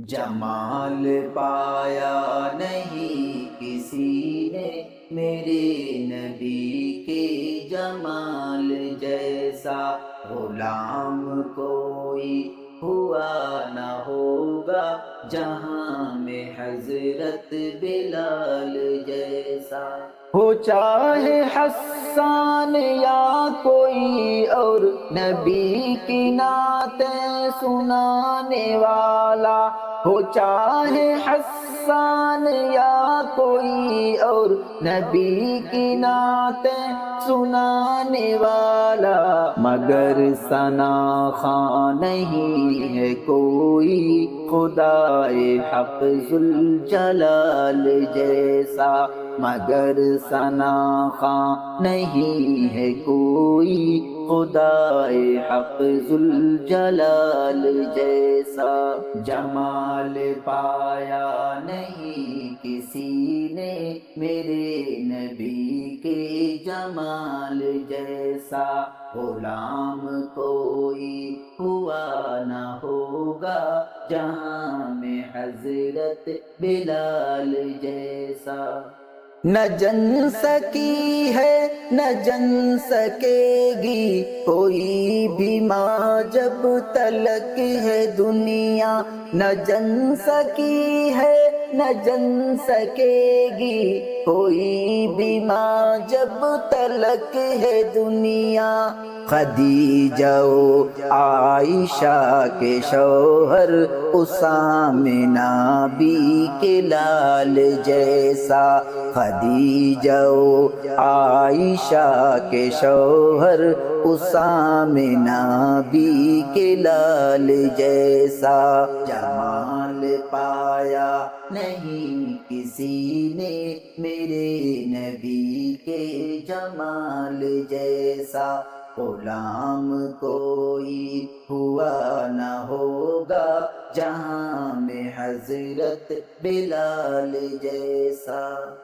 جمال پایا نہیں کسی نے میرے نبی کے جمال جیسا، غلام کوئی ہوا نہ ہوگا جہاں میں حضرت بلال جیسا۔ ہو چاہے حسان یا کوئی اور نبی کی نعتیں سنانے والا، ہو چاہے حسان یا کوئی اور نبی کی نعتیں سنانے والا، مگر ثنا خواں نہیں ہے کوئی خدائے حق ذوالجلال جیسا، مگر ثنا خواں نہیں ہے کوئی خدائے حق ذوالجلال جیسا۔ جمال پایا نہیں کسی نے میرے نبی کے جمال جیسا، غلام کوئی ہوا نہ ہوگا جہاں میں حضرت بلال جیسا۔ نہ جن سکی ہے نہ جن سکے گی کوئی بھی ماں جب تلک ہے دنیا، نہ جن سکی ہے نہ جن سکے گی کوئی بھی ماں جب تلک ہے دنیا، خدیجہ و عائشہ کے شوہر اسامہ بی کے لال جیسا، خدیجہ و عائشہ کے شوہر اسامہ بی کے لال جیسا۔ جمال پایا نہیں کسی نے میرے نبی کے جمال جیسا، غلام کوئی ہوا نہ ہوگا جہاں میں حضرت بلال جیسا۔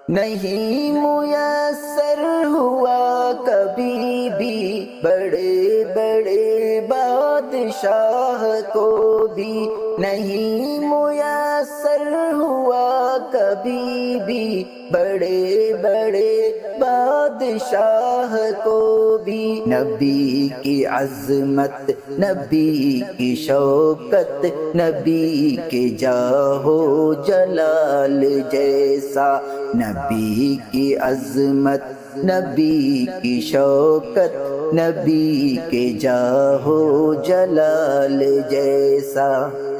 نہیں میسر ہوا کبھی بھی بڑے بڑے بادشاہ کو بھی، نہیں میسر ہوا کبھی بھی بڑے بڑے بادشاہ کو بھی، نبی کی عظمت نبی کی شوکت نبی کے جاہ و جلال جیسا، نبی کی عظمت نبی کی شوکت نبی کے جاہ و جلال جیسا۔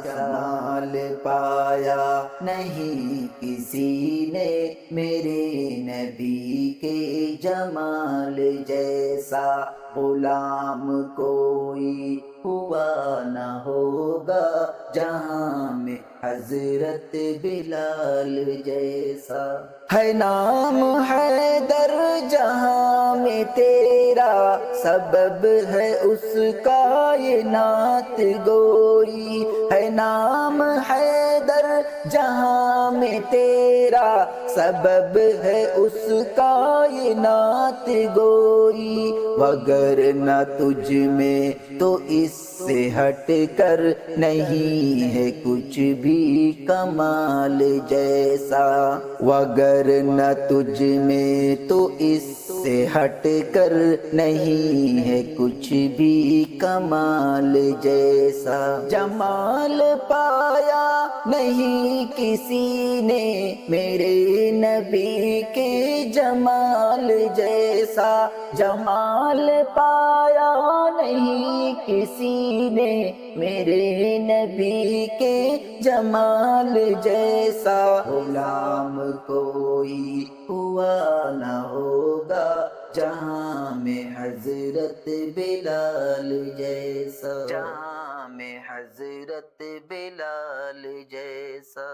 جمال پایا نہیں کسی نے میرے نبی کے جمال جیسا، غلام کوئی ہوا نہ ہوگا جہاں میں حضرت بلال جیسا۔ ہے نام حیدر جہاں میں تیرا، سبب ہے اس کائنات گوئی، ہے نام حیدر جہاں میں تیرا، سبب ہے اس کائنات گوئی، وگرنہ تجھ میں تو اس سے ہٹ کر نہیں ہے کچھ بھی کمال جیسا، وگرنہ تجھ میں تو اس سے ہٹ کر نہیں ہے کچھ بھی کمال جیسا۔ جمال پایا نہیں کسی نے میرے نبی کے جمال جیسا، جمال پایا نہیں کسی نے میرے نبی کے جمال جیسا، غلام کوئی ہوا نہ ہوگا جہاں میں حضرت بلال جیسا، جہاں میں حضرت بلال جیسا۔